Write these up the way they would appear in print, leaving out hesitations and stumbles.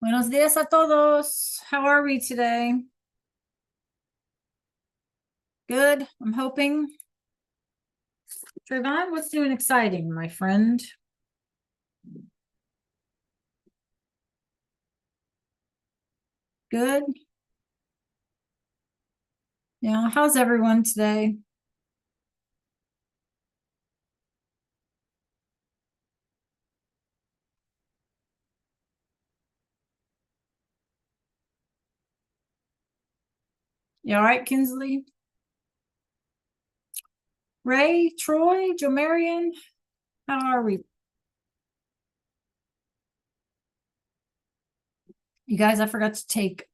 Buenos días a todos. How are we today? Good, I'm hoping. Trayvon, what's new and exciting, my friend? Good. Yeah, how's everyone today? You all right, Kinsley? Ray, Troy, Joe Marion, how are we? You guys, I forgot to take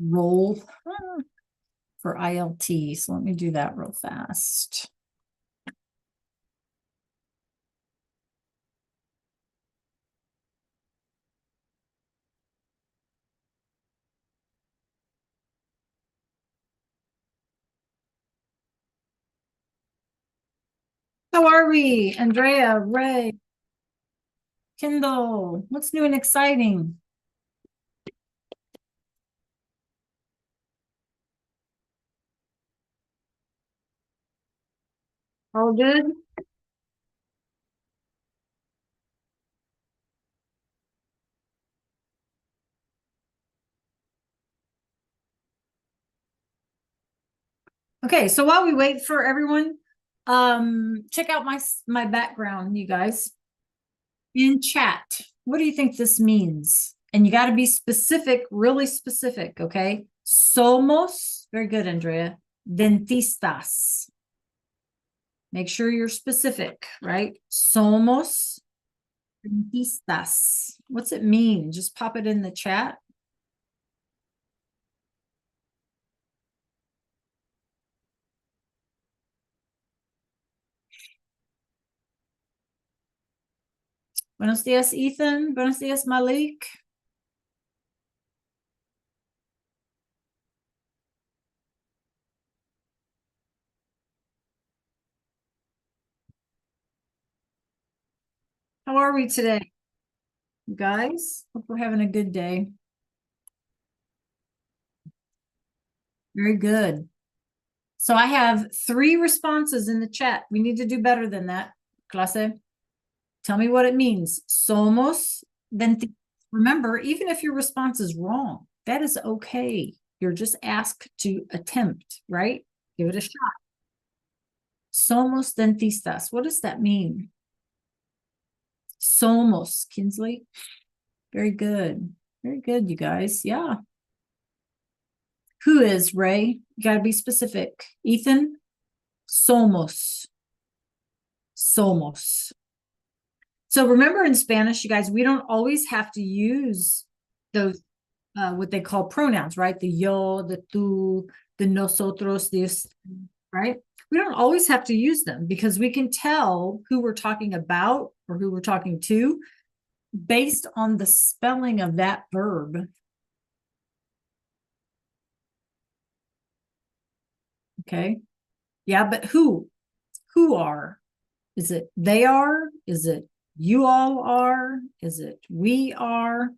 roll for ILT, so let me do that real fast. How are we? Andrea, Ray, Kendall, what's new and exciting? All good? Okay, so while we wait for everyone, check out my background, you guys. In chat, what do you think this means? And you got to be specific, really specific, okay? Somos, very good, Andrea. Dentistas. Make sure you're specific, right? Somos dentistas. What's it mean? Just pop it in the chat. Buenos dias, Ethan. Buenos dias, Malik. How are we today, you guys? Hope we're having a good day. Very good. So I have 3 responses in the chat. We need to do better than that, clase. Tell me what it means. Somos dentistas. Remember, even if your response is wrong, that is okay. You're just asked to attempt, right? Give it a shot. Somos dentistas. What does that mean? Somos, Kinsley. Very good. Very good, you guys. Yeah. Who is Ray? You got to be specific. Ethan? Somos. Somos. So remember in Spanish, you guys, we don't always have to use those what they call pronouns, right? The yo, the tú, the nosotros, this, right? We don't always have to use them because we can tell who we're talking about or who we're talking to based on the spelling of that verb. Okay. Yeah, but who? Who are? Is it they are? Is it you all are? Is it we are?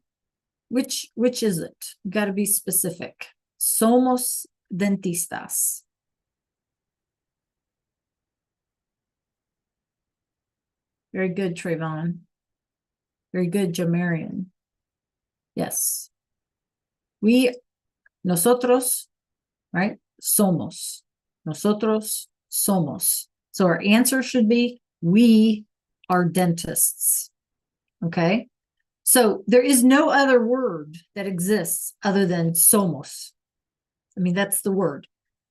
Which is it? You got to be specific. Somos dentistas. Very good, Trayvon. Very good, Jamarian. Yes. We, nosotros, right? Somos. Nosotros somos. So our answer should be we are dentists. Okay. So there is no other word that exists other than somos. I mean, that's the word.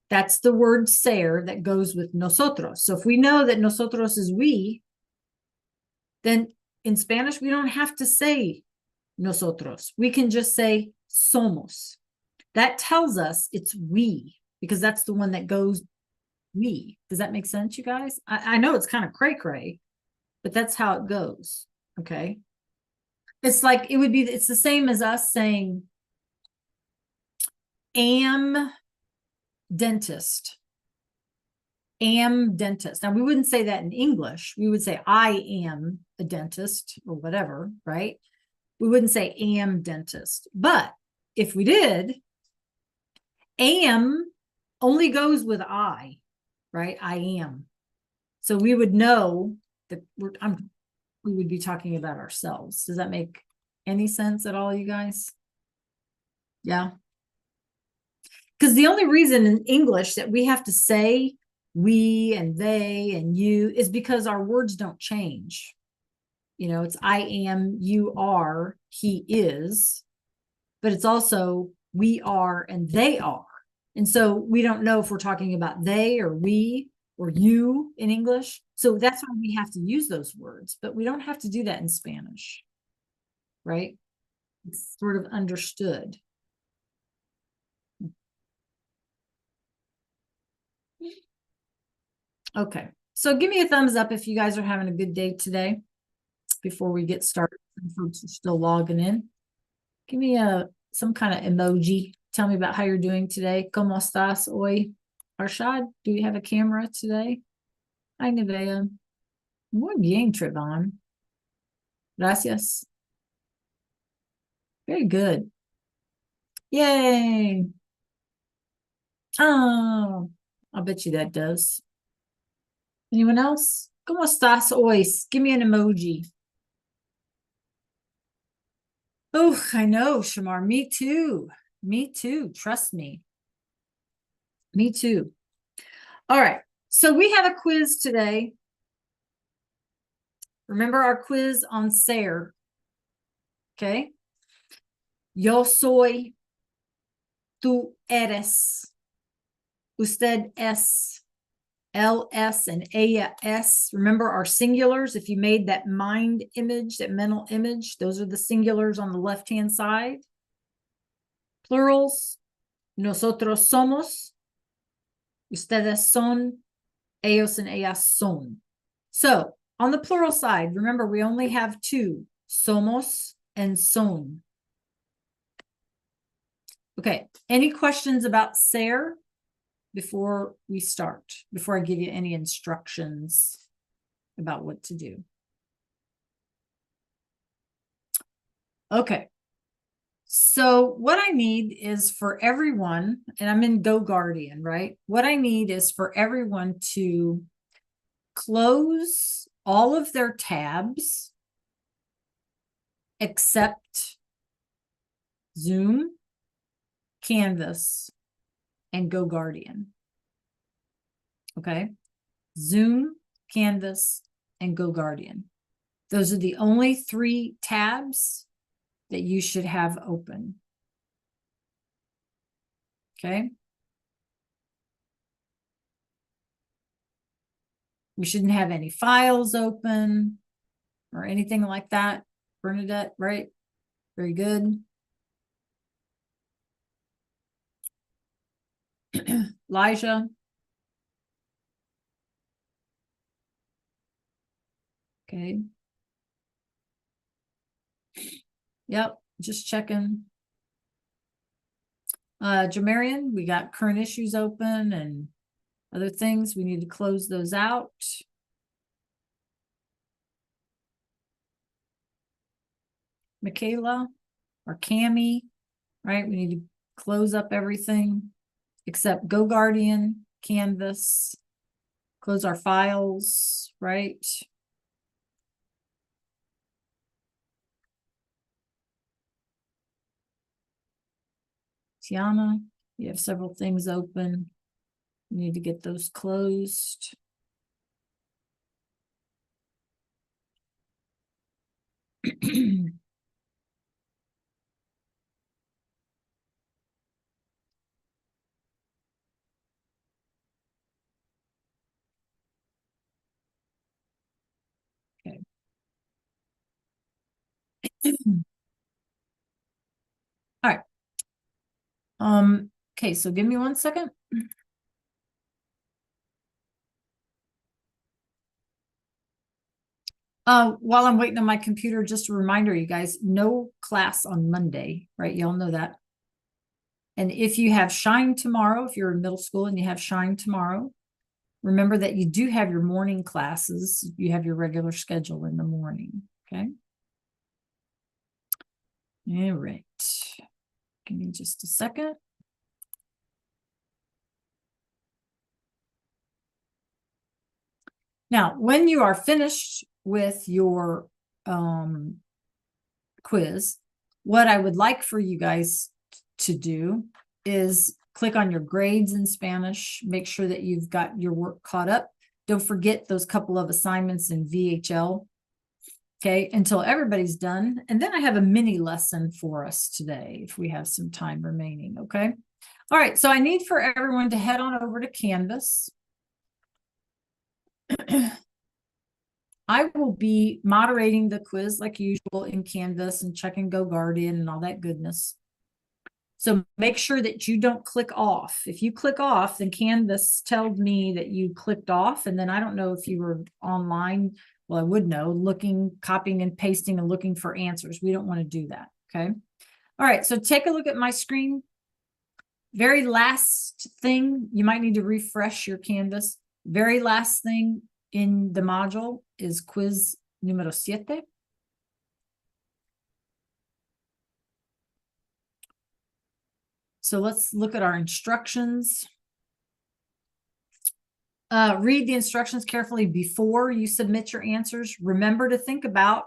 That's the word ser that goes with nosotros. So if we know that nosotros is we, then in Spanish, we don't have to say nosotros. We can just say somos. That tells us it's we, because that's the one that goes we. Does that make sense, you guys? I know it's kind of cray-cray, but that's how it goes. Okay. It's like it would be, it's the same as us saying am dentist. Am dentist. Now we wouldn't say that in English. We would say I am a dentist or whatever, right? We wouldn't say am dentist. But if we did, am only goes with I, right? I am. So we would know that we would be talking about ourselves. Does that make any sense at all, you guys? Yeah. Because the only reason in English that we have to say we and they and you is because our words don't change. You know, it's I am, you are, he is, but it's also we are and they are. And so we don't know if we're talking about they or we or you in English. So that's why we have to use those words, but we don't have to do that in Spanish, right? It's sort of understood. Okay, so give me a thumbs up if you guys are having a good day today before we get started. Some folks are still logging in. Give me some kind of emoji. Tell me about how you're doing today. ¿Cómo estás hoy? Arshad, do you have a camera today? Hi, Nevea. Muy bien, Trevon. Gracias. Very good. Yay. Oh, I'll bet you that does. Anyone else? ¿Cómo estás hoy? Give me an emoji. Oh, I know, Shamar. Me too. Me too. Trust me. Me too. All right. So we have a quiz today. Remember our quiz on ser. Okay. Yo soy. Tú eres. Usted es. LS and AS. Remember our singulars. If you made that mind image, that mental image, those are the singulars on the left-hand side. Plurals. Nosotros somos. Ustedes son. Ellos and ellas son. So on the plural side, remember we only have two, somos and son. Okay, any questions about ser before we start, before I give you any instructions about what to do? Okay, so what I need is for everyone, and I'm in GoGuardian, right? What I need is for everyone to close all of their tabs except Zoom, Canvas, and GoGuardian. Okay. Zoom, Canvas, and GoGuardian. Those are the only 3 tabs that you should have open. Okay. We shouldn't have any files open or anything like that. Bernadette, right? Very good. Elijah. Okay. Yep, just checking. Jamarian, we got current issues open and other things. We need to close those out. Michaela or Cami, right? We need to close up everything except GoGuardian, Canvas, close our files, right? Tiana, you have several things open. You need to get those closed. Okay. All right. Okay, so give me 1 second. While I'm waiting on my computer, just a reminder, you guys, no class on Monday, right? Y'all know that. And if you have Shine tomorrow, if you're in middle school and you have Shine tomorrow, remember that you do have your morning classes. You have your regular schedule in the morning, okay? All right. Give me just a second. Now, when you are finished with your quiz, what I would like for you guys to do is click on your grades in Spanish, make sure that you've got your work caught up. Don't forget those couple of assignments in VHL. Okay, until everybody's done. And then I have a mini lesson for us today, if we have some time remaining, okay? All right, so I need for everyone to head on over to Canvas. I will be moderating the quiz like usual in Canvas and Check and Go Guardian and all that goodness. So make sure that you don't click off. If you click off, then Canvas tells me that you clicked off, and then I don't know if you were online. Well, I would know, looking, copying and pasting and looking for answers. We don't want to do that, okay? All right, so take a look at my screen. Very last thing, you might need to refresh your Canvas. Very last thing in the module is quiz número 7. So let's look at our instructions. Read the instructions carefully before you submit your answers. Remember to think about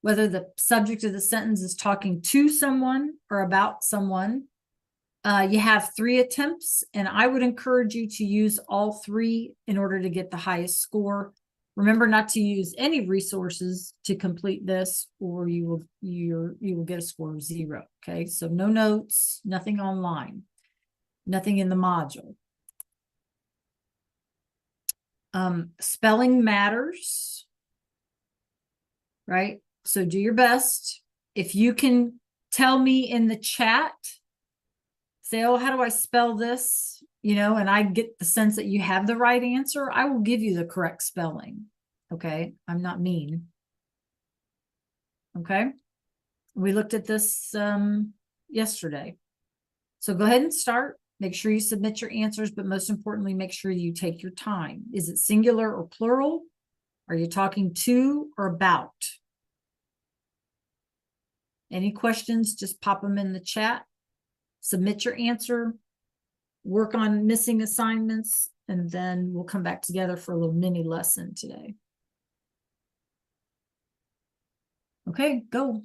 whether the subject of the sentence is talking to someone or about someone. You have 3 attempts, and I would encourage you to use all 3 in order to get the highest score. Remember not to use any resources to complete this, or you will get a score of 0. Okay, so no notes, nothing online, nothing in the module. Spelling matters, right? So do your best. If you can tell me in the chat, say, oh, how do I spell this? You know, and I get the sense that you have the right answer, I will give you the correct spelling. Okay, I'm not mean. Okay, we looked at this yesterday. So go ahead and start. Make sure you submit your answers, but most importantly, make sure you take your time. Is it singular or plural? Are you talking to or about? Any questions, just pop them in the chat. Submit your answer, work on missing assignments, and then we'll come back together for a little mini lesson today. Okay, go.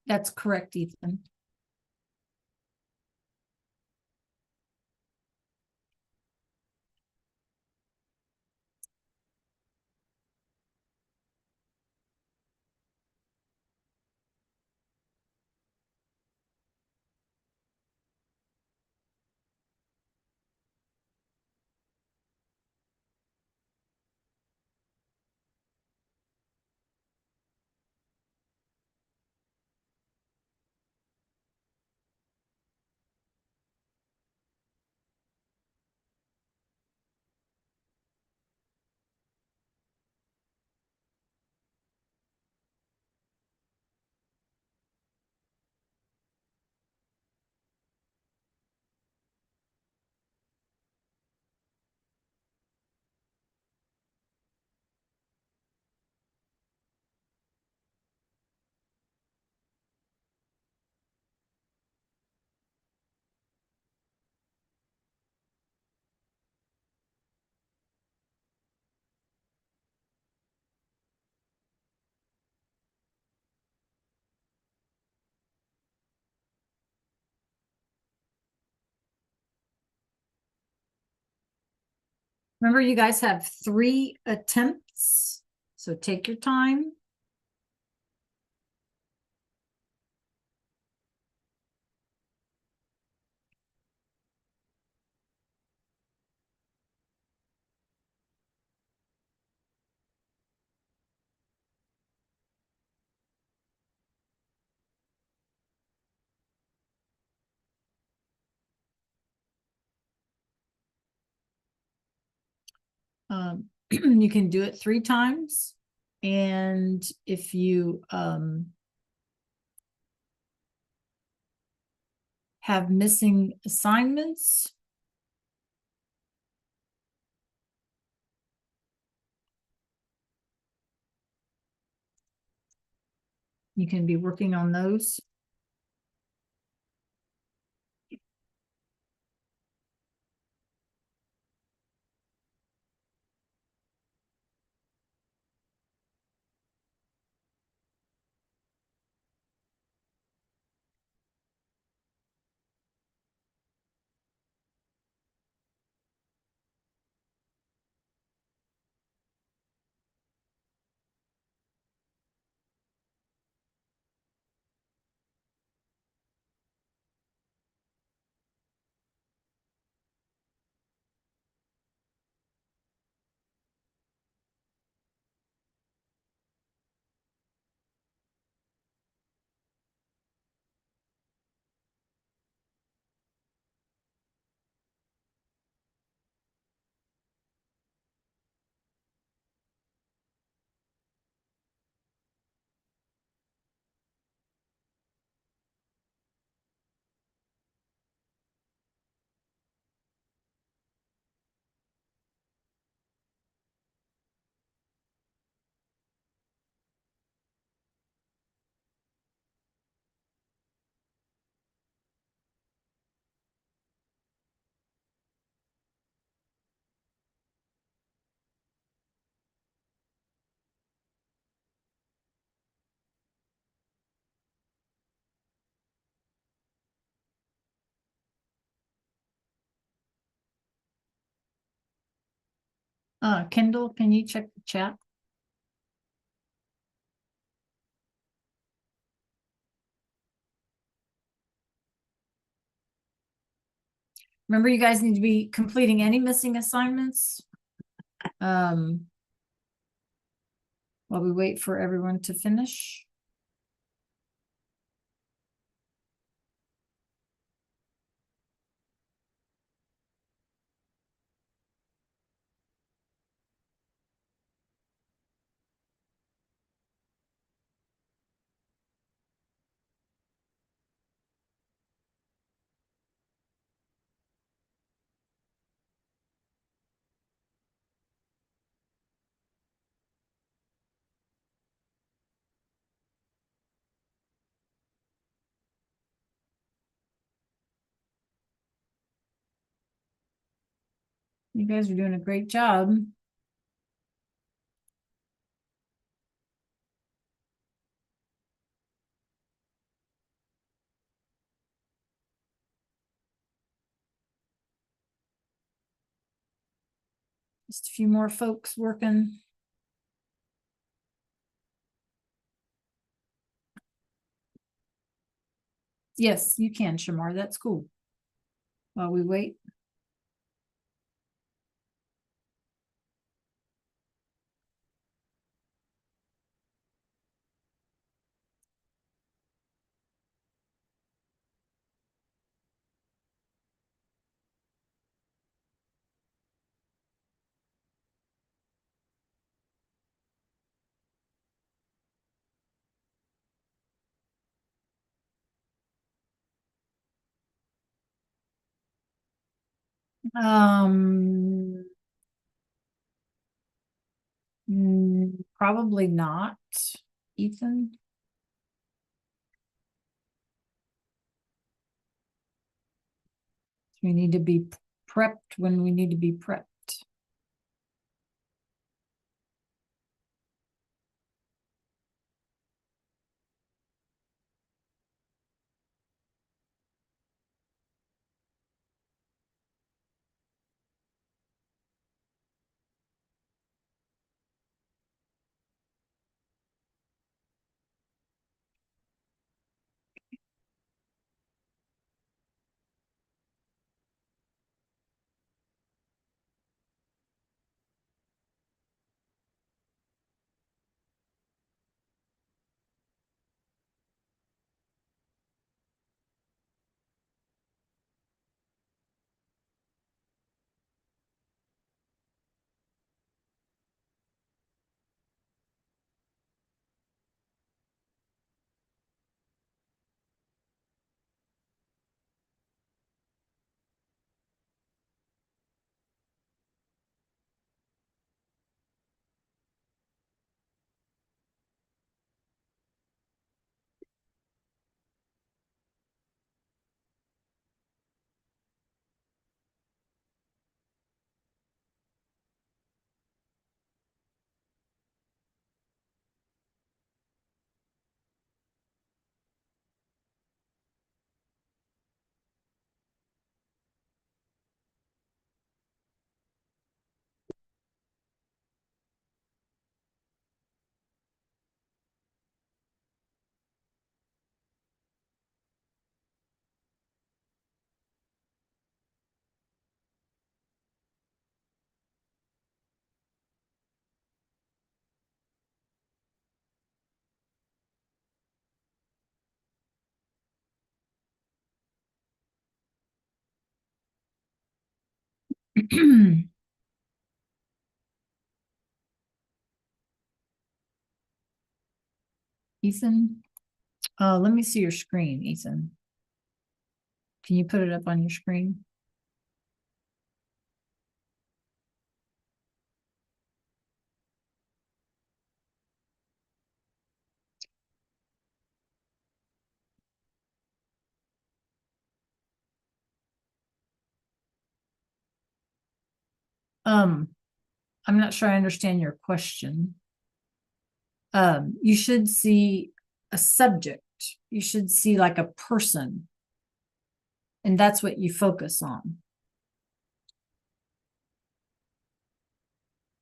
That's correct, Ethan. Remember, you guys have 3 attempts, so take your time. You can do it 3 times. And if you have missing assignments, you can be working on those. Kendall, can you check the chat? Remember, you guys need to be completing any missing assignments. While we wait for everyone to finish. You guys are doing a great job. Just a few more folks working. Yes, you can, Shamar. That's cool. While we wait. Um, Probably not, Ethan. We need to be prepped when we need to be prepped. Ethan, let me see your screen, Ethan. Can you put it up on your screen? Um, I'm not sure I understand your question. You should see a subject. You should see like a person. And that's what you focus on.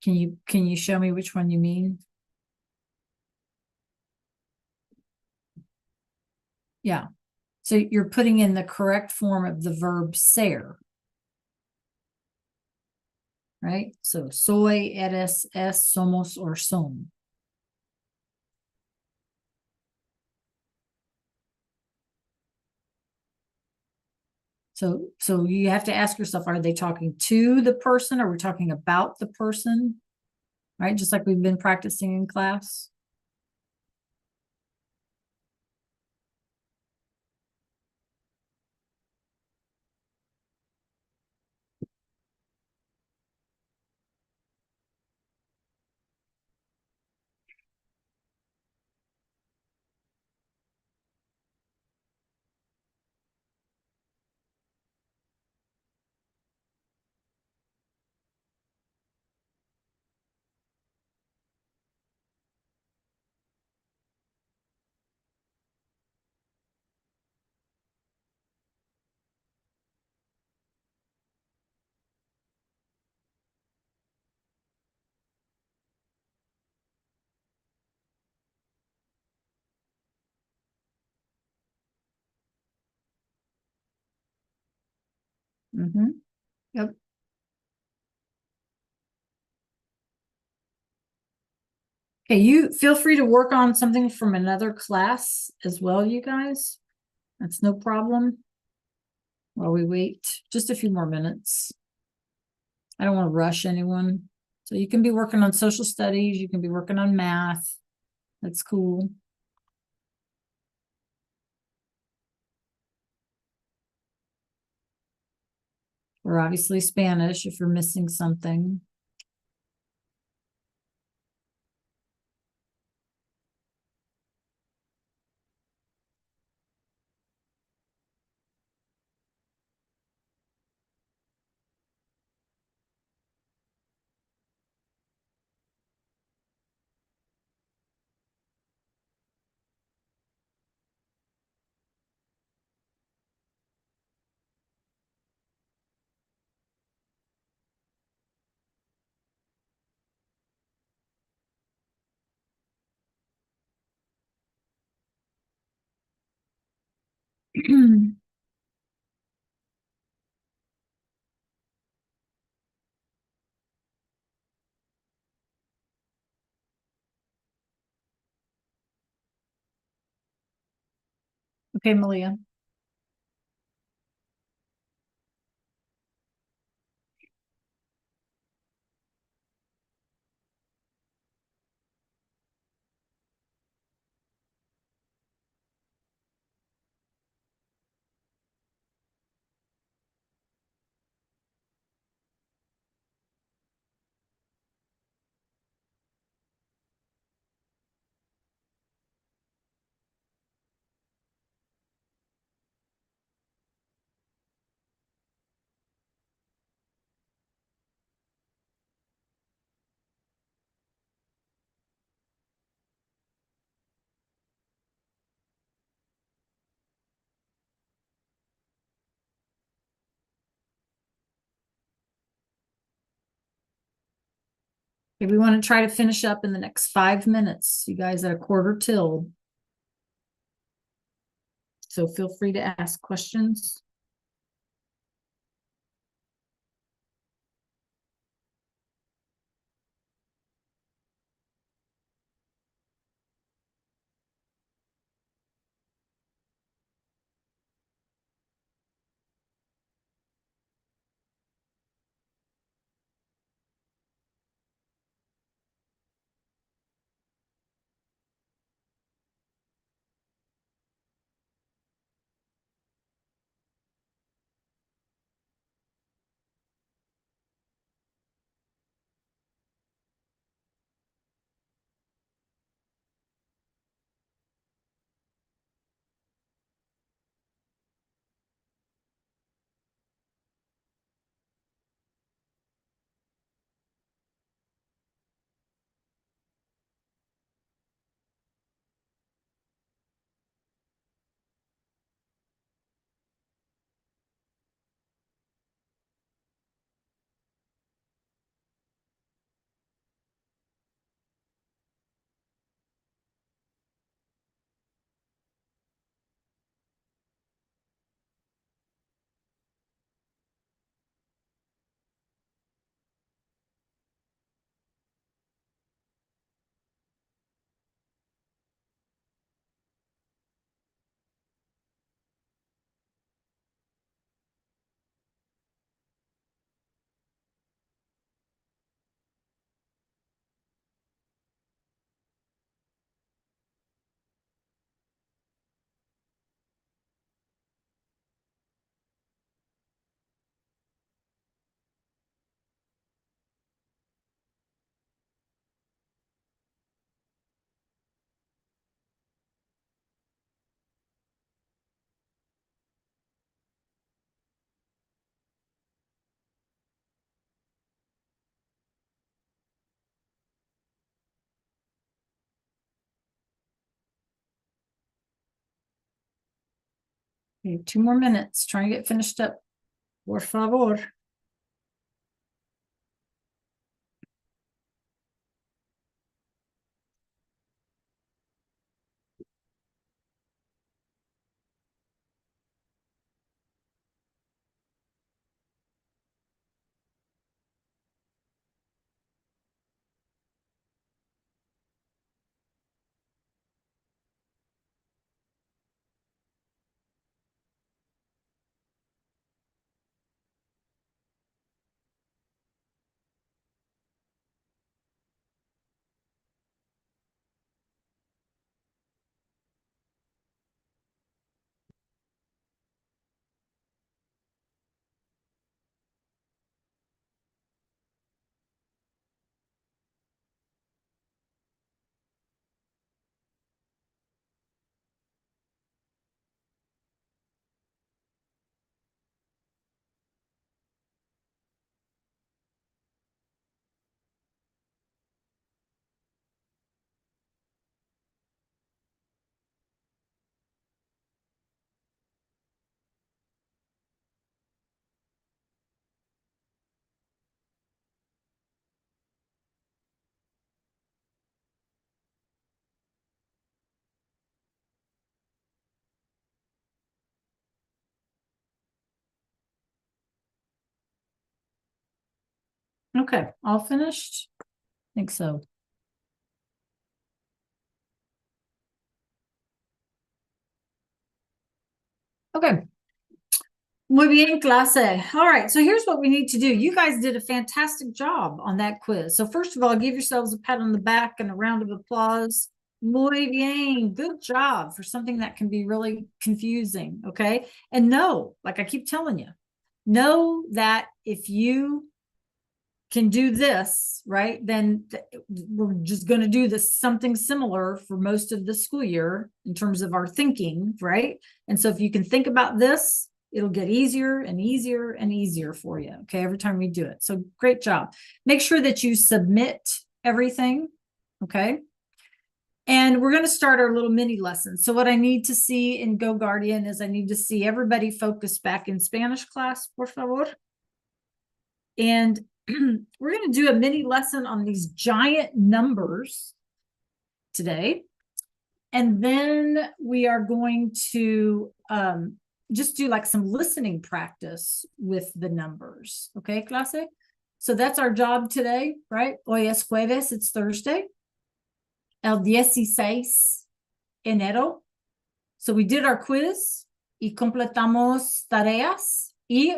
Can you show me which one you mean? Yeah. So you're putting in the correct form of the verb ser, right? So soy, eres, es, somos, or son. So you have to ask yourself, are they talking to the person? Or are we talking about the person? Right? Just like we've been practicing in class. Mm-hmm. Yep. Okay, you feel free to work on something from another class as well, you guys. That's no problem. While we wait just a few more minutes. I don't want to rush anyone. So you can be working on social studies, you can be working on math. That's cool. Or obviously Spanish if you're missing something. Okay, Malia. Okay, we want to try to finish up in the next 5 minutes. You guys at a quarter till. So feel free to ask questions. Okay, 2 more minutes. Try and get finished up. Por favor. Okay, all finished? I think so. Okay. Muy bien, clase. All right, so here's what we need to do. You guys did a fantastic job on that quiz. So first of all, give yourselves a pat on the back and a round of applause. Muy bien, good job for something that can be really confusing, okay? And know, like I keep telling you, know that if you can do this, right, then we're just going to do this something similar for most of the school year in terms of our thinking, right? And so if you can think about this, it'll get easier and easier and easier for you, okay, every time we do it. So great job. Make sure that you submit everything, okay? And we're going to start our little mini lesson. So what I need to see in Go Guardian is I need to see everybody focus back in Spanish class, por favor. And we're going to do a mini lesson on these giant numbers today. And then we are going to just do like some listening practice with the numbers. Okay, clase? So that's our job today, right? Hoy es jueves, it's Thursday. El 16 enero. So we did our quiz y completamos tareas y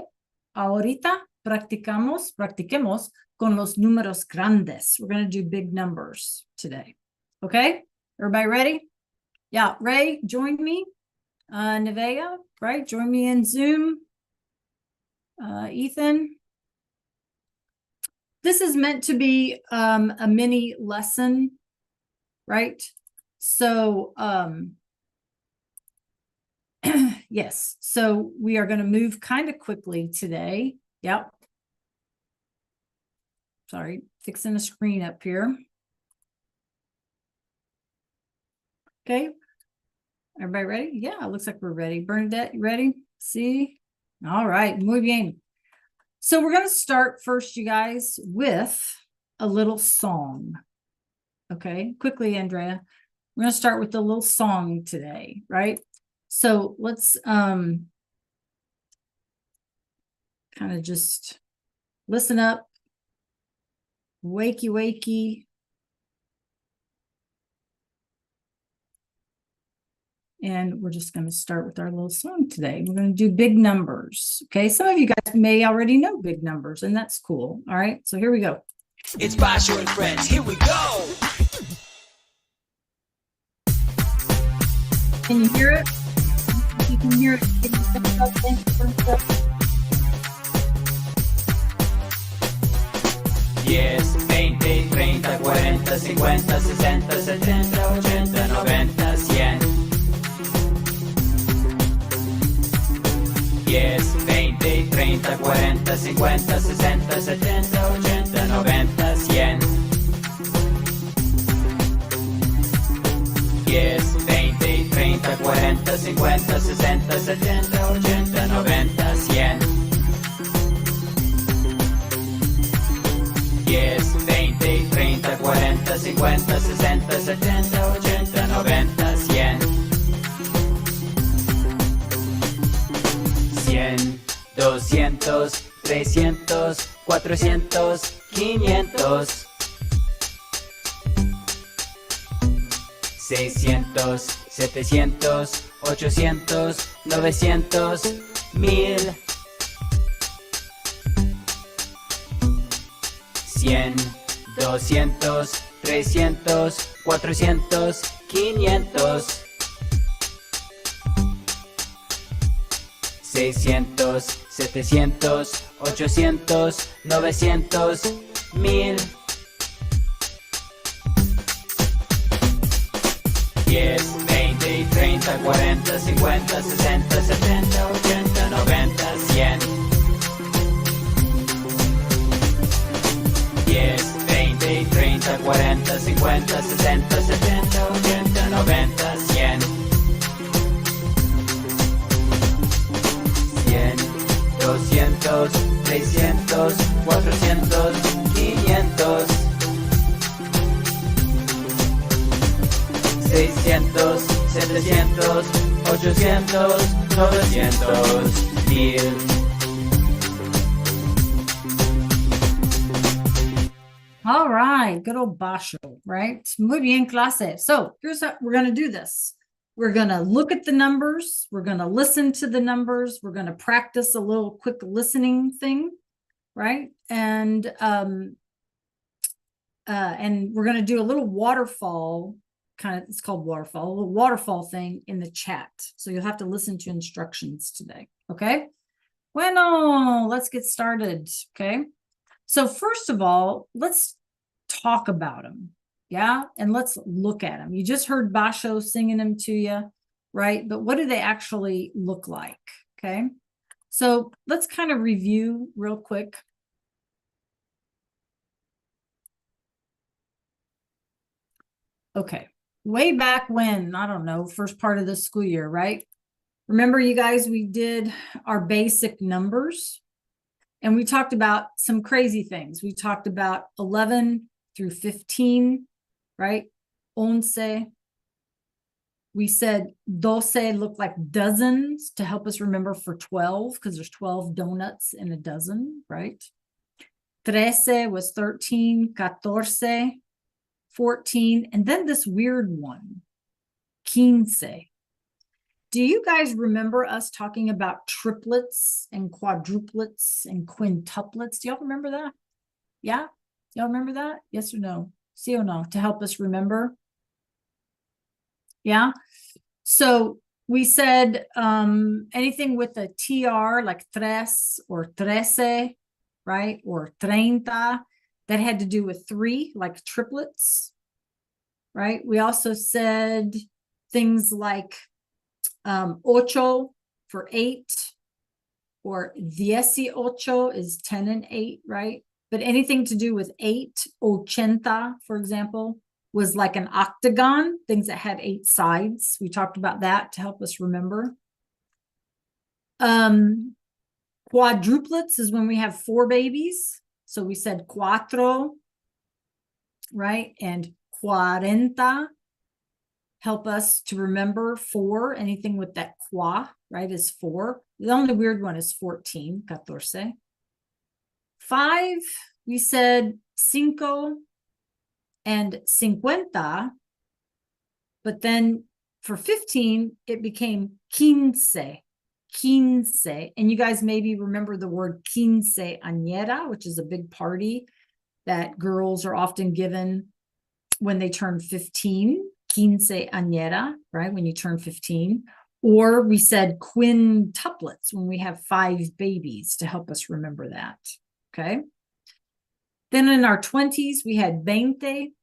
ahorita practiquemos con los números grandes. We're going to do big numbers today. Okay? Everybody ready? Yeah, Ray, join me. Nevea, right? Join me in Zoom. Ethan. This is meant to be a mini lesson, right? So, yes, so we are going to move kind of quickly today. Yep. Sorry, fixing the screen up here. Okay. Everybody ready? Yeah, it looks like we're ready. Bernadette, you ready? See? All right, muy bien. So we're going to start first, you guys, with a little song. Okay, quickly, Andrea. We're going to start with a little song today, right? So let's kind of just listen up. Wakey, wakey. And we're just going to start with our little song today. We're going to do big numbers. Okay, some of you guys may already know big numbers, and that's cool. All right, so here we go. It's Basho and Friends. Here we go. Can you hear it? If you can hear it, can you step it up? Thank you for the Yes, 20, 30, 40, 50, 60, 70, 80, 90, 100. Yes, 20, 30, 40, 50, 60, 70, 80, 90, 100. Yes, 20, 30, 40, 50, 60, 70, 80, 90, 100. Yes, 20, 30, 40, 50, 60, 70, 80, 90, 100. 100, 200, 300, 400, 500. 600, 700, 800, 900, 1000. 100, 200, 300, 400, 500. 600, 700, 800, 900, 1000. 10, 20, 30, 40, 50, 60, 70, 80, 90, 100. 10, 20, 30, 40, 50, 60, 70, 80, 90, 100. 100, 200, 300, 400, 500. 600, 700, 800, 900, 1000. All right, good old Basho, right? Muy bien, clase. So here's how we're going to do this. We're going to look at the numbers. We're going to listen to the numbers. We're going to practice a little quick listening thing, right? And we're going to do a little waterfall kind of, it's called waterfall, a little waterfall thing in the chat. So you'll have to listen to instructions today. Okay. Bueno, let's get started. Okay. So first of all, let's talk about them. Yeah. And let's look at them. You just heard Basho singing them to you, right? But what do they actually look like? Okay. So let's kind of review real quick. Okay. Way back when, I don't know, first part of the school year, right? Remember, you guys, we did our basic numbers. And we talked about some crazy things. We talked about 11 through 15, right? Once. We said 12 look like dozens to help us remember for 12, because there's 12 donuts in a dozen, right? 13 was 13, 14, 14, and then this weird one, 15. Do you guys remember us talking about triplets and quadruplets and quintuplets? Do y'all remember that? Yeah? Y'all remember that? Yes or no? Sí or no? To help us remember? Yeah? So we said anything with a TR like tres or trece, right? Or 30, that had to do with 3, like triplets, right? We also said things like ocho for 8, or 18 is 10 and 8, right? But anything to do with 8, 80, for example, was like an octagon, things that had 8 sides. We talked about that to help us remember. Quadruplets is when we have 4 babies. So we said cuatro, right? And 40 help us to remember 4. Anything with that qua, right, is 4. The only weird one is 14, 14. 5, we said cinco and 50. But then for 15, it became quince. Quince. And you guys maybe remember the word quinceañera, which is a big party that girls are often given when they turn 15. Quinceañera, right? When you turn 15. Or we said quintuplets when we have 5 babies to help us remember that. Okay. Then in our 20s, we had 20.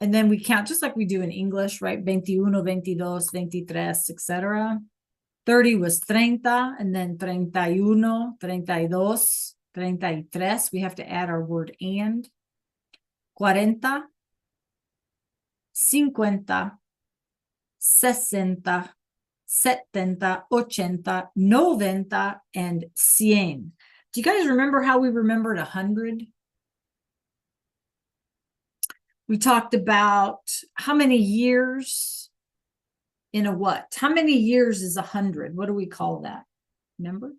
And then we count just like we do in English, right? 21, 22, 23, etc. 30 was 30, and then 31, 32, 33. We have to add our word and. 40, 50, 60, 70, 80, 90, and 100. Do you guys remember how we remembered 100? We talked about how many years in a what? How many years is 100? What do we call that? Remember?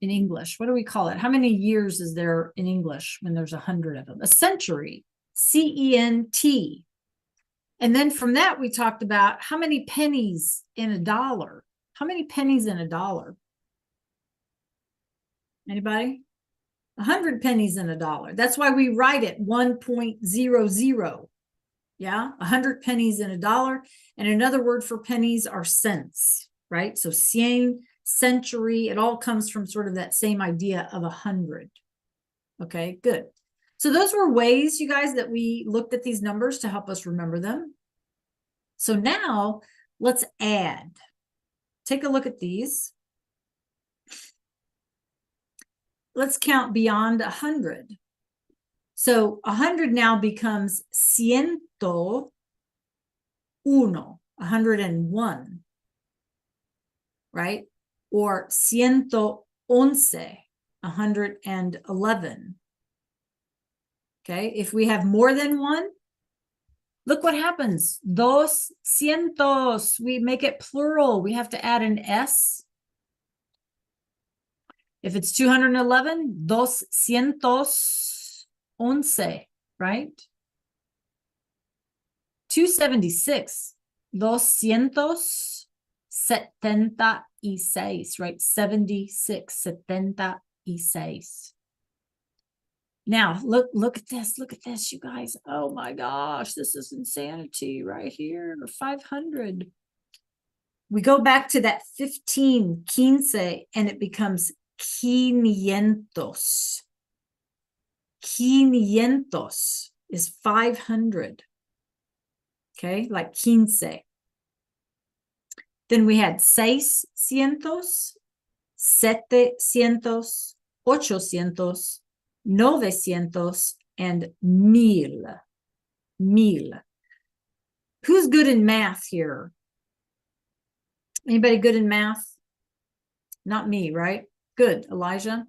In English, what do we call it? How many years is there in English when there's 100 of them? A century, CENT. And then from that, we talked about how many pennies in a dollar. How many pennies in a dollar? Anybody? 100 pennies in a dollar. That's why we write it 1.00. Yeah, 100 pennies in a dollar. And another word for pennies are cents, right? So cien, century, it all comes from sort of that same idea of 100. Okay, good. So those were ways, you guys, that we looked at these numbers to help us remember them. So now let's add. Take a look at these. Let's count beyond 100. So 100 now becomes 101, 101, right? Or 111, 111. Okay, if we have more than one, look what happens. 200, we make it plural. We have to add an S. If it's 211, 200. once, right? 276, 276, right? 76, 76. Now, look at this, you guys. Oh my gosh, this is insanity right here. 500. We go back to that 15, 15, and it becomes 500. 500 is 500. Okay, like 15. Then we had 600, 700, 800, 900, and 1000. 1000. Who's good in math here? Anybody good in math? Not me, right? Good, Elijah.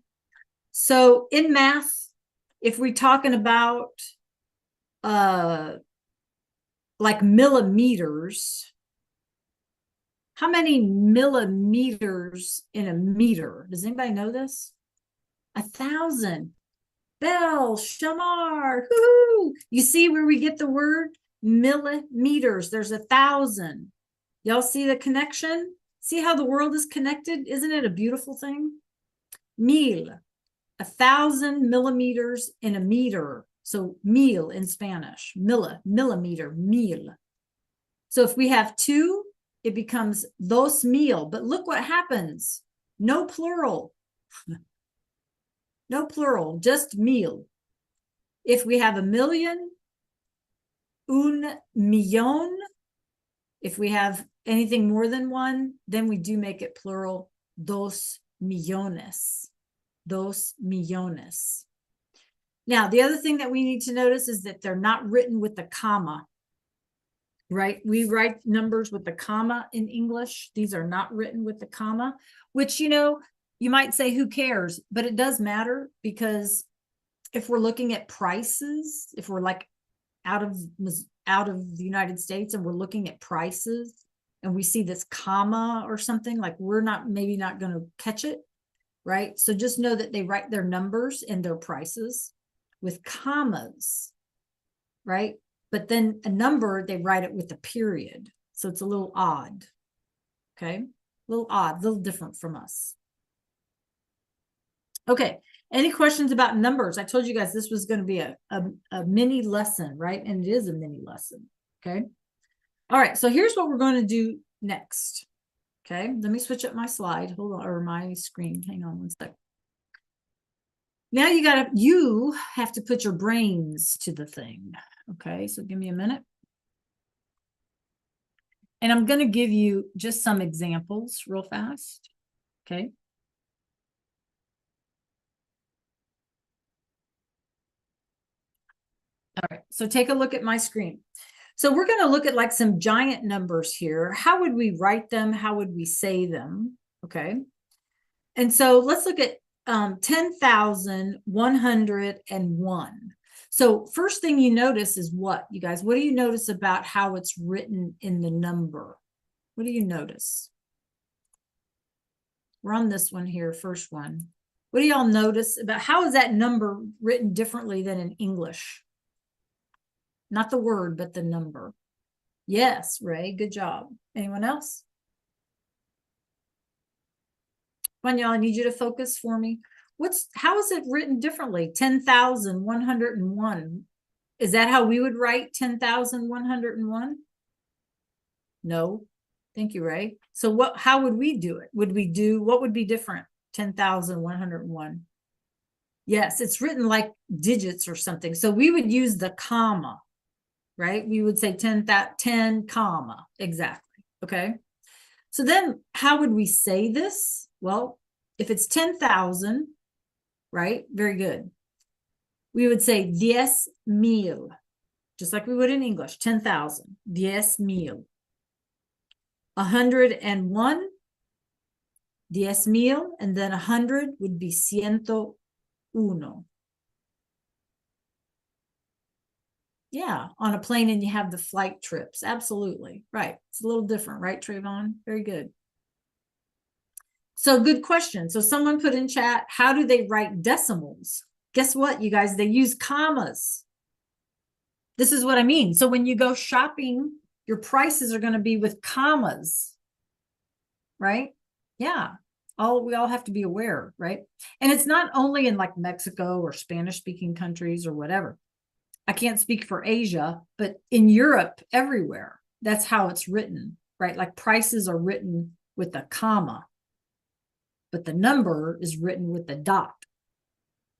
So in math, if we're talking about like millimeters, how many millimeters in a meter? Does anybody know this? 1,000. Bell, Shamar, hoo-hoo. You see where we get the word millimeters? There's 1,000. Y'all see the connection? See how the world is connected? Isn't it a beautiful thing? Mil, 1,000 millimeters in a meter. So mil in Spanish, millimeter, mil. So if we have 2, it becomes 2,000. But look what happens. No plural. No plural, just mil. If we have 1,000,000, un millón. If we have anything more than 1, then we do make it plural, 2,000,000. 2,000,000. Now, the other thing that we need to notice is that they're not written with the comma, right? We write numbers with the comma in English. These are not written with the comma, which, you know, you might say, who cares? But it does matter, because if we're looking at prices, if we're like out of the United States and we're looking at prices and we see this comma or something, like we're maybe not going to catch it, right? So just know that they write their numbers and their prices with commas, right? But then a number, they write it with a period. So it's a little odd, okay? A little odd, a little different from us. Okay, any questions about numbers? I told you guys this was going to be a mini lesson, right? And it is a mini lesson, okay? All right, so here's what we're going to do next, okay? Let me switch up my slide, hold on, or my screen. Hang on one sec. Now you have to put your brains to the thing, okay? So give me a minute. And I'm going to give you just some examples real fast, okay? All right, so take a look at my screen. So we're going to look at like some giant numbers here. How would we write them? How would we say them? Okay. And so let's look at 10,101. So first thing you notice is what, you guys? What do you notice about how it's written in the number? What do you notice? We're on this one here, first one. What do y'all notice about how is that number written differently than in English? Not the word, but the number. Yes, Ray, good job. Anyone else? Come on, y'all, I need you to focus for me. How is it written differently? 10,101. Is that how we would write 10,101? No. Thank you, Ray. So how would we do it? What would be different? 10,101. Yes, it's written like digits or something. So we would use the comma, right? We would say 10, comma, exactly, okay? So then how would we say this? Well, if it's 10,000, right? Very good. We would say 10,000, just like we would in English, 10,000, 10,000. 101, 10,000, and then 100 would be 101. Yeah, on a plane and you have the flight trips. Absolutely. Right. It's a little different, right, Trayvon? Very good. So good question. So someone put in chat, how do they write decimals? guess what, you guys? They use commas. This is what I mean. So when you go shopping, your prices are going to be with commas, right? Yeah. We all have to be aware, right? And it's not only in like Mexico or Spanish speaking countries or whatever. I can't speak for Asia, but in Europe, everywhere, that's how it's written, right? Like prices are written with a comma, but the number is written with the dot.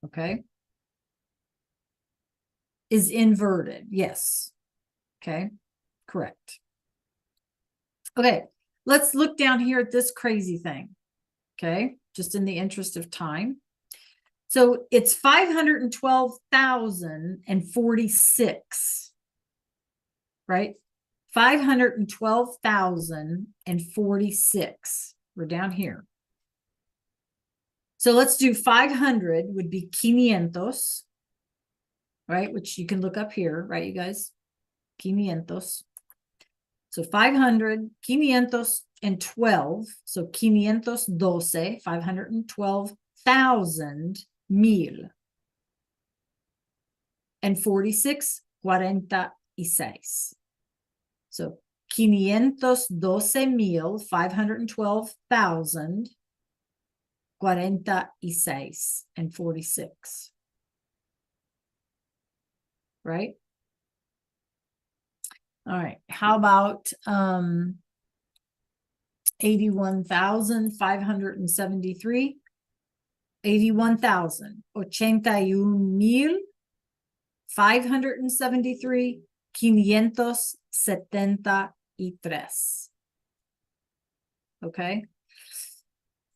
Okay. Is inverted. Yes. Okay. Correct. Okay. Let's look down here at this crazy thing. Okay. Just in the interest of time. So it's 512,046, right? 512,046. We're down here. So let's do 500 would be 500, right? Which you can look up here, right, you guys? 500. So 500, 512. So 512, 512,000, mil. And 46, 46. So 512,512,000, 46, and 46. Right? All right. How about 81,573? 81,000. 81,573, 573. Okay.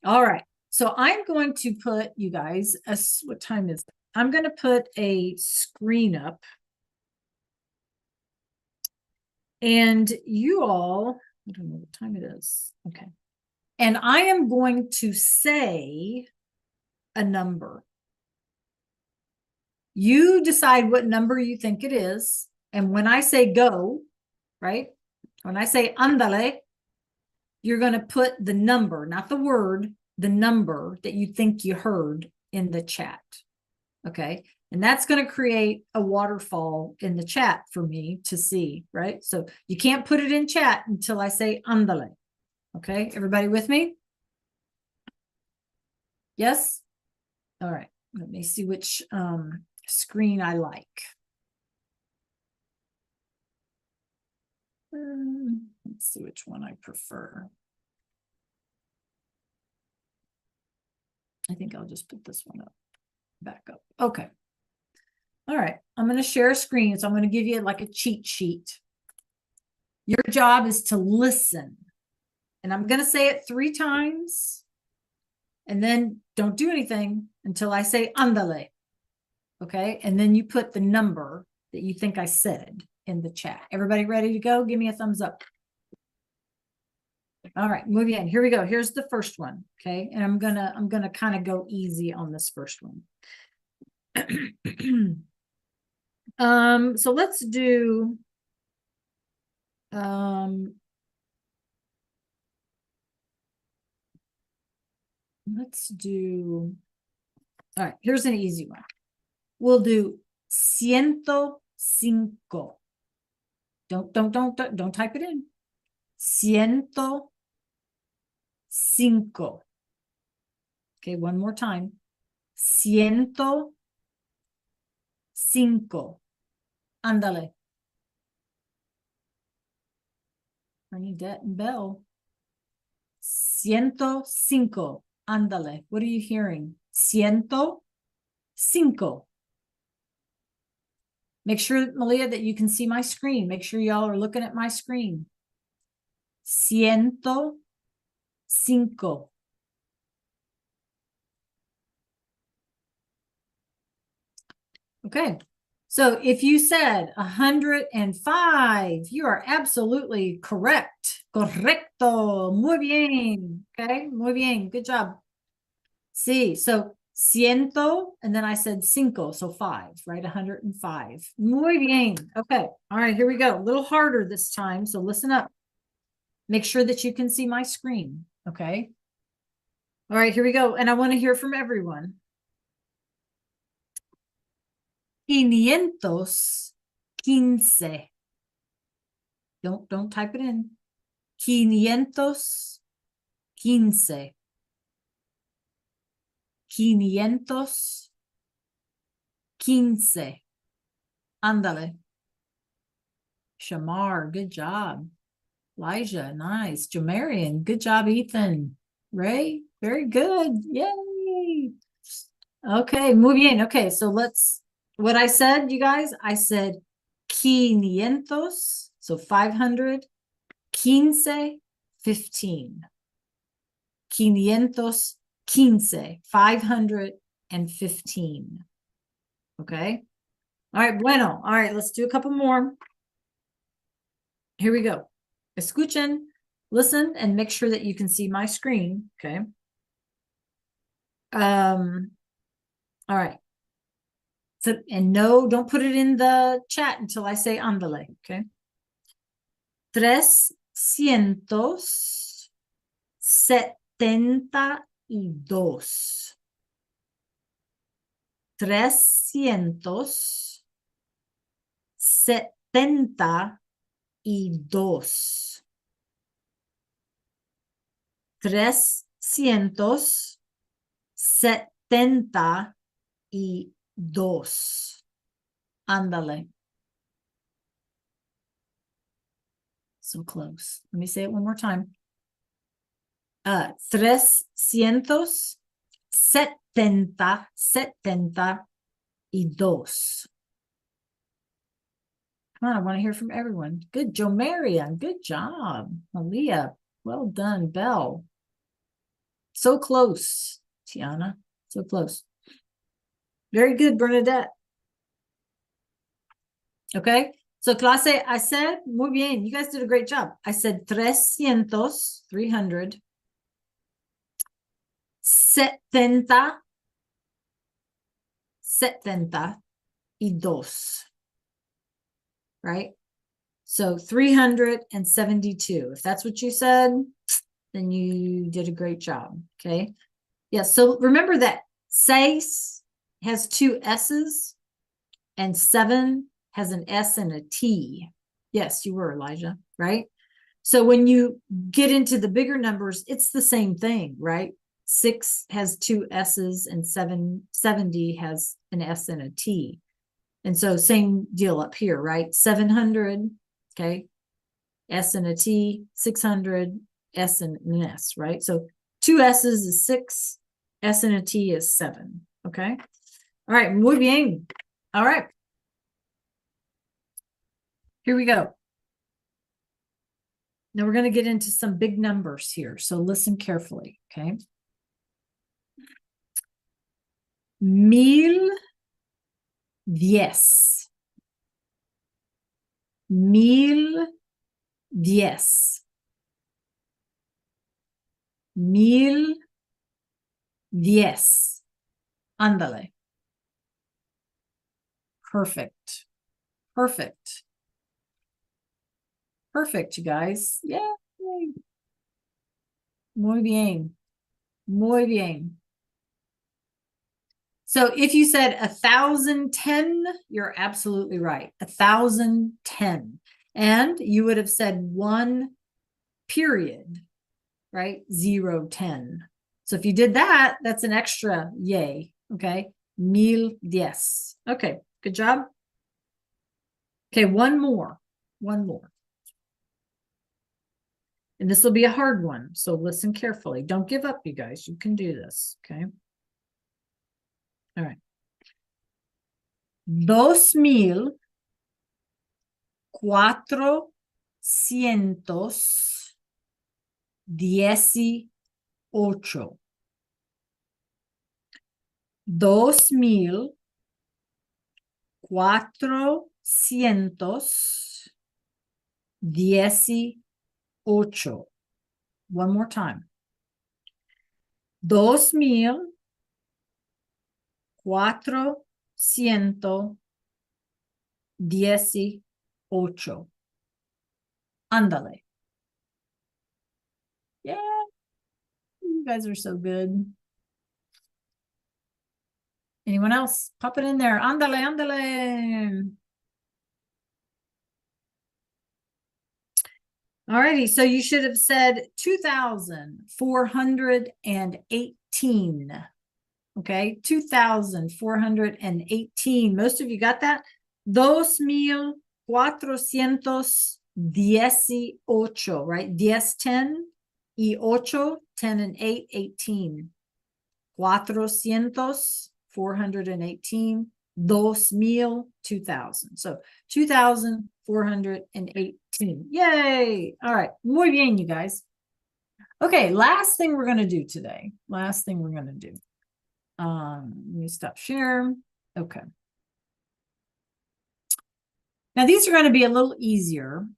All right. So I'm going to put, you guys, what time is it? I'm going to put a screen up. And you all, I don't know what time it is. Okay. And I am going to say a number. You decide what number you think it is. And when I say go, right? When I say andale, you're going to put the number, not the word, the number that you think you heard in the chat. Okay. And that's going to create a waterfall in the chat for me to see, right? So you can't put it in chat until I say andale. Okay. Everybody with me? Yes? All right. Let me see which screen I like. Let's see which one I prefer. I think I'll just put this one up, back up. Okay. All right. I'm going to share a screen. So I'm going to give you like a cheat sheet. Your job is to listen. And I'm going to say it 3 times. And then don't do anything until I say andale. Okay. And then you put the number that you think I said in the chat. Everybody ready to go? Give me a thumbs up. All right, muy bien. Here we go. Here's the first one. Okay. And I'm gonna kind of go easy on this first one. So let's do all right, here's an easy one. We'll do 105. Don't type it in. 105. Okay, one more time. 105. Ándale. Bernadette and Bell. 105. Ándale. What are you hearing? 105. Make sure, Malia, that you can see my screen. Make sure y'all are looking at my screen. 105. Okay. So if you said 105, you are absolutely correct. Correcto. Muy bien. Okay. Muy bien. Good job. See, so 100, and then I said 5, so 5, right? 105. Muy bien. Okay. All right, here we go. A little harder this time, so listen up. Make sure that you can see my screen, okay? All right, here we go. And I want to hear from everyone. 515. Don't type it in. 515. 515. Ándale. Shamar, good job. Elijah, nice. Jamarian, good job, Ethan. Ray, very good. Yay. Okay, muy bien. Okay, so what I said, you guys, I said 500, so 500, 15, 15. 515, 515. Okay. All right, bueno. All right, let's do a couple more. Here we go. Escuchen, listen, and make sure that you can see my screen. Okay. All right. So, and no, don't put it in the chat until I say ándale. Okay. 372. 372. 372. Ándale. So close. Let me say it one more time. 372. Come on, I want to hear from everyone. Good, Joe Marion. Good job. Malia, well done. Belle. So close, Tiana. So close. Very good, Bernadette. Okay, so clase, I said, muy bien. You guys did a great job. I said 300, 300. 70, 72. Right? So 372. If that's what you said, then you did a great job. Okay. Yeah. So remember that 6 has 2 S's and 7 has an S and a T. Yes, you were, Elijah, right? So when you get into the bigger numbers, it's the same thing, right? 6 has 2 S's and 770 has an S and a T. And so same deal up here, right? 700, okay, S and a T, 600, S and an S, right? So 2 S's is 6, S and a T is 7, okay? All right, muy bien. All right. Here we go. Now we're going to get into some big numbers here, so listen carefully, okay? 1010. 1010. 1010. Ándale. Perfect. Perfect. Perfect, you guys. Yay. Muy bien. Muy bien. So if you said 1010, you're absolutely right. 1010. And you would have said 1 period, right? 010. So if you did that, that's an extra yay. Okay. 1010. Okay. Good job. Okay. One more. One more. And this will be a hard one. So listen carefully. Don't give up, you guys. You can do this. Okay. All right. 2418. 2418. One more time. 2418. Ándale. Yeah. You guys are so good. Anyone else? Pop it in there. Ándale, ándale. Alrighty, so you should have said 2,418. Okay, 2,418. Most of you got that? 2,418, right? 10, 10, y 8, 10 and 8, 18. 400, 418. 2,000, 2,000. So 2,418. Yay! All right. Muy bien, you guys. Okay, last thing we're going to do today. Last thing we're going to do. Let me stop share. Okay. Now these are going to be a little easier.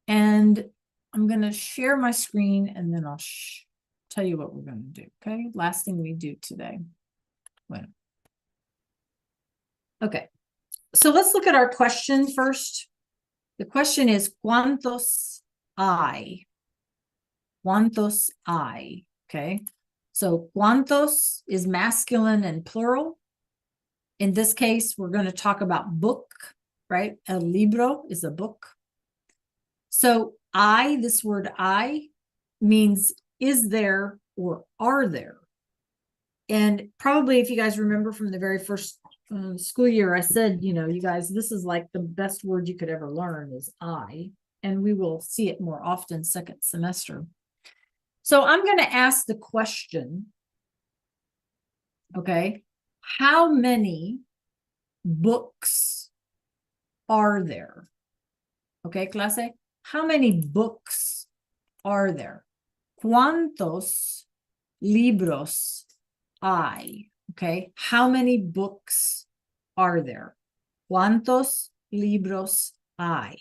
And I'm going to share my screen and then I'll tell you what we're going to do. Okay. Last thing we do today. Bueno. Okay. So let's look at our question first. The question is, ¿cuántos hay? ¿Cuántos hay? Okay. So ¿cuántos is masculine and plural. In this case, we're going to talk about book, right? El libro is a book. So I, this word I, means is there or are there? And probably if you guys remember from the very first school year, I said, you know, you guys, this is like the best word you could ever learn is I, and we will see it more often second semester. So I'm going to ask the question, okay, how many books are there? Okay, clase, how many books are there? ¿Cuántos libros hay? Okay, how many books are there? ¿Cuántos libros hay?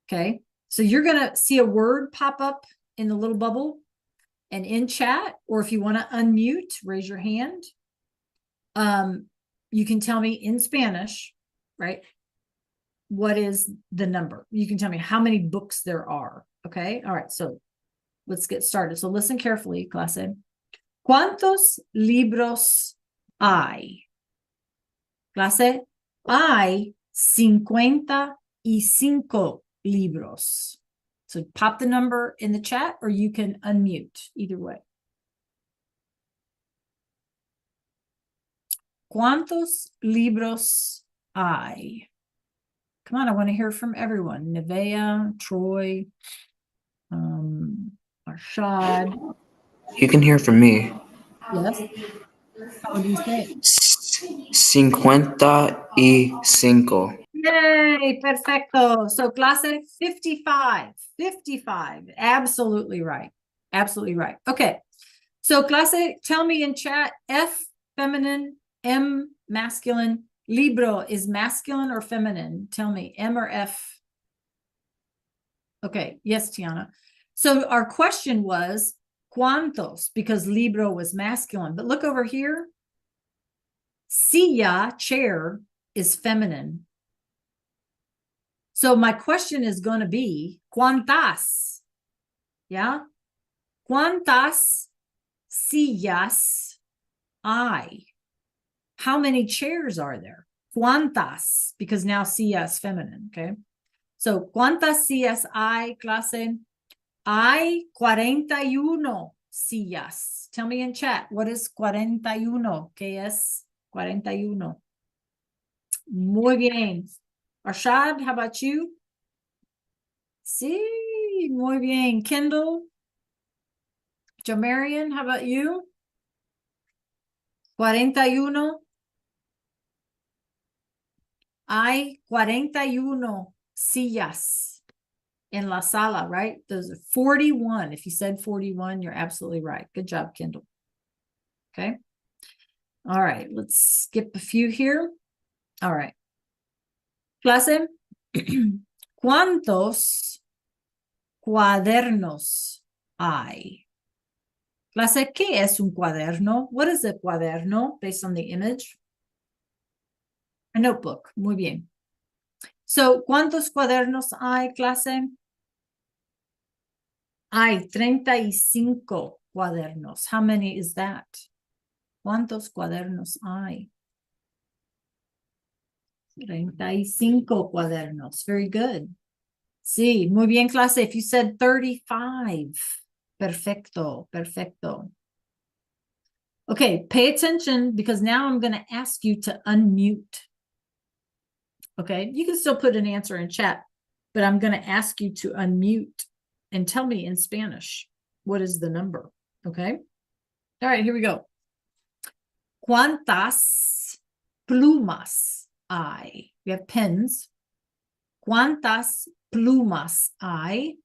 Okay, so you're going to see a word pop up in the little bubble and in chat, or if you want to unmute, raise your hand. You can tell me in Spanish, right? What is the number? You can tell me how many books there are. Okay, all right, so let's get started. So listen carefully, clase. ¿Cuántos libros hay? Clase, hay 55 libros. So pop the number in the chat or you can unmute, either way. ¿Cuántos libros hay? Come on, I want to hear from everyone. Nevea, Troy, Arshad. You can hear from me. Yes. How would you say? 55. Yay, perfecto. So clase 55, 55. Absolutely right. Absolutely right. Okay. So clase, tell me in chat, F feminine, M masculine. Libro is masculine or feminine? Tell me, M or F? Okay. Yes, Tiana. So our question was ¿cuántos? Because libro was masculine. But look over here. Silla, chair, is feminine. So my question is going to be ¿cuántas? Yeah? ¿Cuántas sillas hay? How many chairs are there? ¿Cuántas? Because now silla is feminine, okay? So ¿cuántas sillas hay, clase? Hay 41 sillas. Tell me in chat, what is 41? ¿Qué es 41? Muy bien. Arshad, how about you? Sí, muy bien. Kendall? Jamarian, how about you? 41. Hay 41 sillas in la sala, right? Those are 41. If you said 41, you're absolutely right. Good job, Kendall. Okay. All right, let's skip a few here. All right. Clase, ¿cuántos cuadernos hay? Clase, ¿qué es un cuaderno? What is a cuaderno based on the image? A notebook. Muy bien. So, ¿cuántos cuadernos hay, clase? Hay 35 cuadernos. How many is that? ¿Cuántos cuadernos hay? 35 cuadernos. Very good. Sí, muy bien, clase. If you said 35. Perfecto, perfecto. Okay, pay attention because now I'm going to ask you to unmute. Okay, you can still put an answer in chat, but I'm going to ask you to unmute and tell me in Spanish what is the number. Okay, all right, here we go. ¿Cuántas plumas hay? We have pens. ¿Cuántas plumas hay?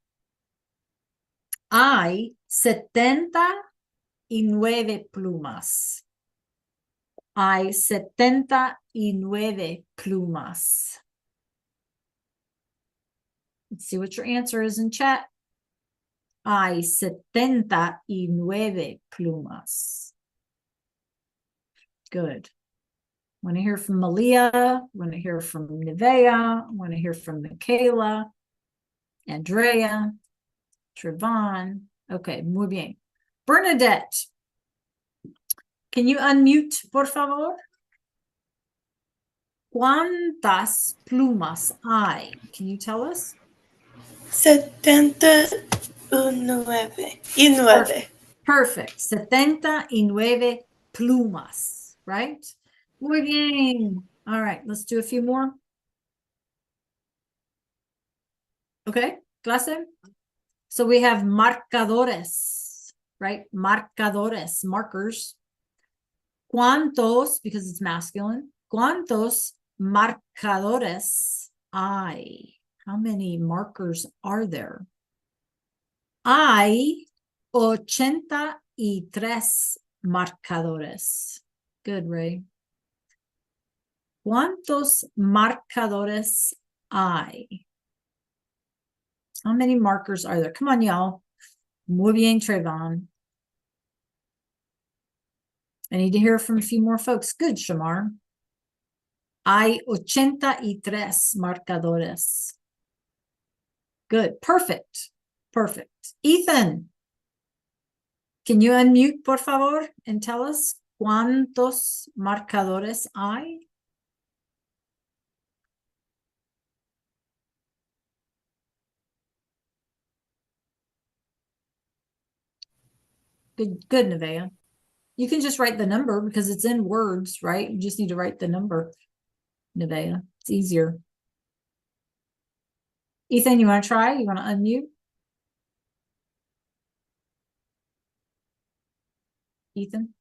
Hay 79 plumas. Hay 79 plumas. Let's see what your answer is in chat. Hay 79 plumas. Good. Want to hear from Malia. Want to hear from Nevea. Want to hear from Michaela, Andrea, Trevon. Okay, muy bien. Bernadette, can you unmute, por favor? ¿Cuántas plumas hay? Can you tell us? 79. Perfect. 79 plumas, right? Muy bien. All right, let's do a few more. Okay, clase. So we have marcadores, right? Marcadores, markers. ¿Cuántos? Because it's masculine. ¿Cuántos marcadores hay? How many markers are there? Hay 83 marcadores. Good, Ray. ¿Cuántos marcadores hay? How many markers are there? Come on, y'all. Muy bien, Trayvon. I need to hear from a few more folks. Good, Shamar. Hay 83 marcadores. Good. Perfect. Perfect. Ethan, can you unmute, por favor, and tell us cuántos marcadores hay? Good, good, Nevaeh. You can just write the number because it's in words, right? You just need to write the number, Nevaeh. It's easier. Ethan, you want to try? You want to unmute? Ethan?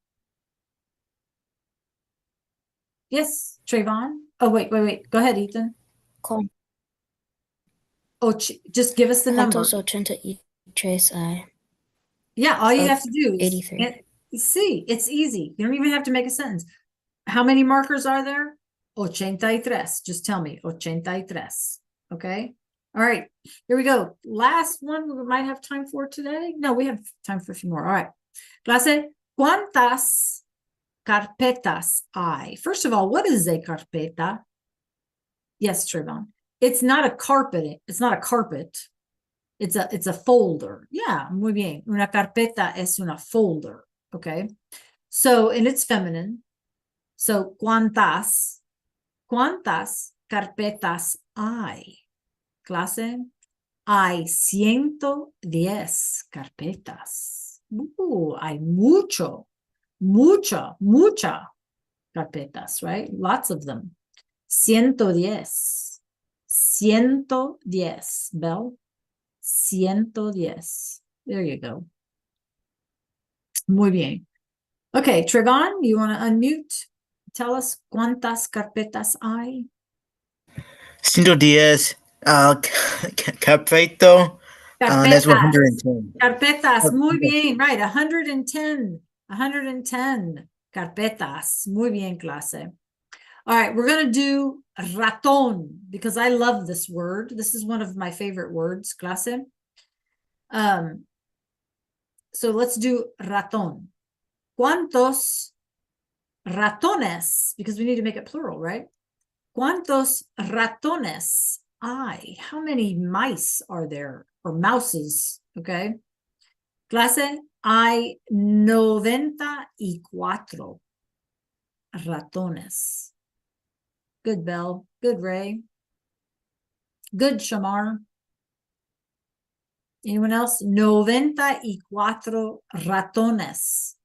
Yes, Trayvon? Oh, wait. Go ahead, Ethan. Oh, just give us the number. ¿Cuántos 83 hay? Yeah, all you have to do is 83. See, it's easy. You don't even have to make a sentence. How many markers are there? 83. Just tell me. 83. Okay. All right. Here we go. Last one we might have time for today. No, we have time for a few more. All right. Clase, ¿cuántas carpetas hay? First of all, what is a carpeta? Yes, Trayvon. It's not a carpet. It's not a carpet. It's a folder. Yeah, muy bien. Una carpeta es una folder. Okay. So, and it's feminine. So, ¿cuántas carpetas hay? Clase, hay 110 carpetas. Hay mucha carpetas, right? Lots of them. 110. 110, Belle. 110. There you go. Muy bien. Okay, Trevon, you want to unmute? Tell us cuántas carpetas hay. 110 carpeto. That's 110. Carpetas, muy bien, right, 110. 110 carpetas. Muy bien, clase. All right, we're going to do ratón because I love this word. This is one of my favorite words, clase. So let's do ratón. ¿Cuántos ratones? Because we need to make it plural, right? ¿Cuántos ratones hay? How many mice are there? Or mouses, okay? Clase, hay 94 ratones. Good, Belle. Good, Ray. Good, Shamar. Anyone else? 94 ratones.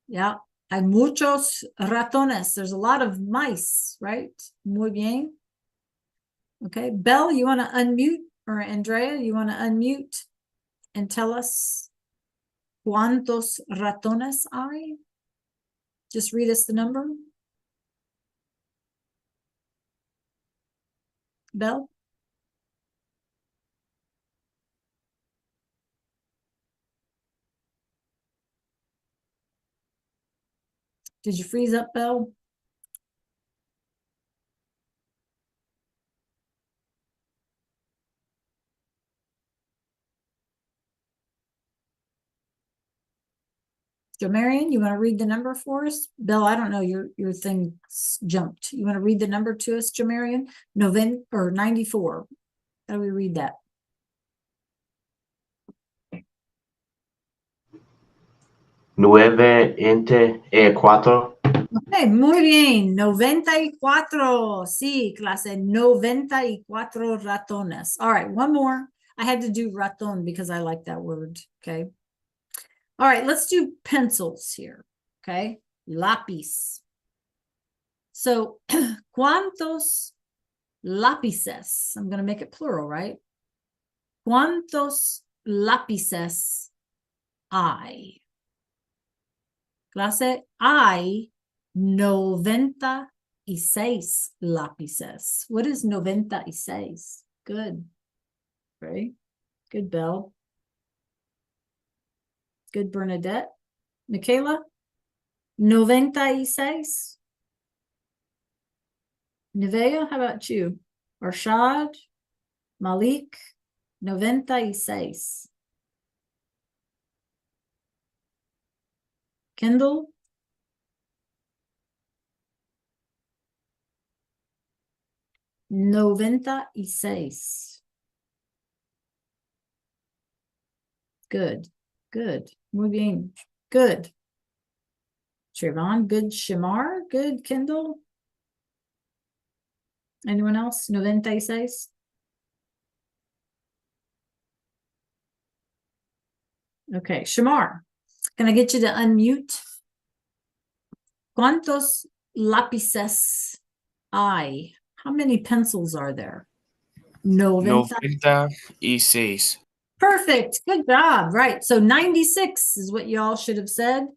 Yeah, hay muchos ratones. There's a lot of mice, right? Muy bien. Okay, Belle, you want to unmute? Or Andrea, you want to unmute and tell us cuántos ratones hay? Just read us the number. Belle? Did you freeze up, Belle? Marion, you want to read the number for us? Bill, I don't know, your thing jumped. You want to read the number to us, Jamarian? 94. How do we read that? 94. Okay, muy bien. 94. Sí, clase. 94 ratones. All right, one more. I had to do raton because I like that word. Okay. All right, let's do pencils here. Okay. Lápiz. So, ¿cuántos lápices? I'm going to make it plural, right? ¿Cuántos lápices hay? Clase, hay 96 lápices. What is 96? Good. Right? Good, Belle. Good, Bernadette. Michaela? 96? Nevea, how about you? Arshad? Malik? 96. Kendall? Noventa y seis. Good, good. Muy bien. Good. Trayvon, good. Shamar, good. Kendall? Anyone else? 96? Okay, Shamar, can I get you to unmute? ¿Cuántos lápices hay? How many pencils are there? 96. Perfect. Good job. Right. So 96 is what you all should have said.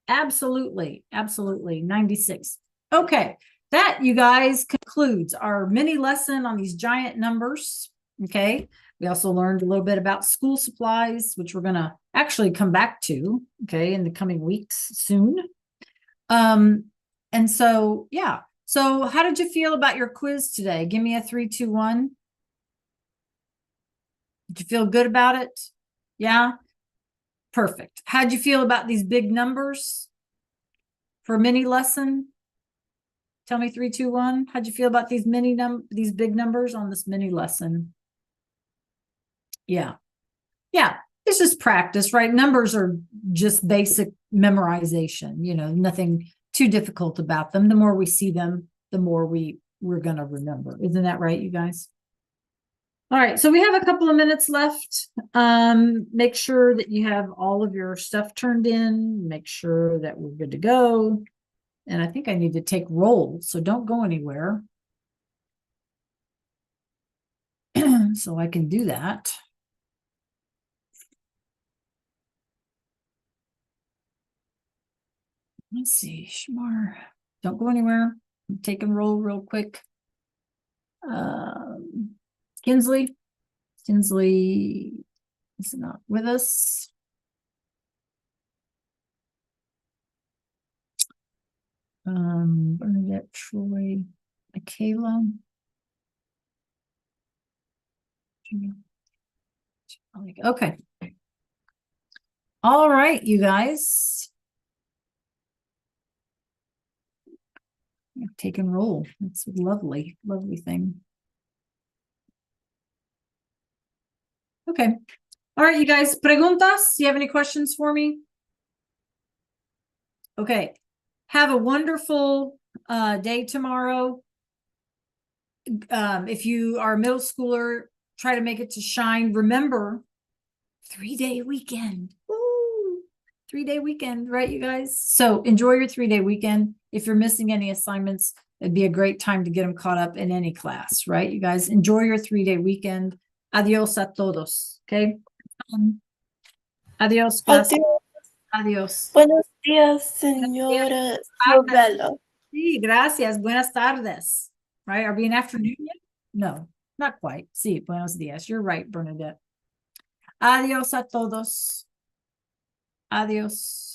Absolutely. Absolutely. 96. Okay. That, you guys, concludes our mini lesson on these giant numbers. Okay. We also learned a little bit about school supplies, which we're going to actually come back to, okay, in the coming weeks soon. And so, yeah. So how did you feel about your quiz today? Give me a 3, 2, 1. Did you feel good about it? Yeah. Perfect. How'd you feel about these big numbers for a mini lesson? Tell me 3, 2, 1. How'd you feel about these these big numbers on this mini lesson? Yeah. Yeah. It's just practice, right? Numbers are just basic memorization, you know, nothing too difficult about them. The more we see them, the more we're going to remember. Isn't that right, you guys? All right, so we have a couple of minutes left. Make sure that you have all of your stuff turned in. Make sure that we're good to go. And I think I need to take roll, so don't go anywhere. So I can do that. Let's see, Shamar. Don't go anywhere. I'm taking roll real quick. Kinsley. Kinsley is not with us. Bernadette, Troy, Michaela. Okay. All right, you guys. take and roll. It's a lovely, lovely thing. Okay. All right, you guys. Preguntas? You have any questions for me? Okay. Have a wonderful day tomorrow. If you are a middle schooler, try to make it to Shine. Remember, 3-day weekend. Woo! 3-day weekend, right, you guys? So enjoy your 3-day weekend. If you're missing any assignments, it'd be a great time to get them caught up in any class, right? You guys enjoy your 3-day weekend. Adios a todos. Okay. Adios. Class. Adiós. Adios. Buenos días, señora Novella. Sí, gracias. Buenas tardes. Right? Are we in afternoon yet? No, not quite. Sí, buenos días. You're right, Bernadette. Adios a todos. Adios.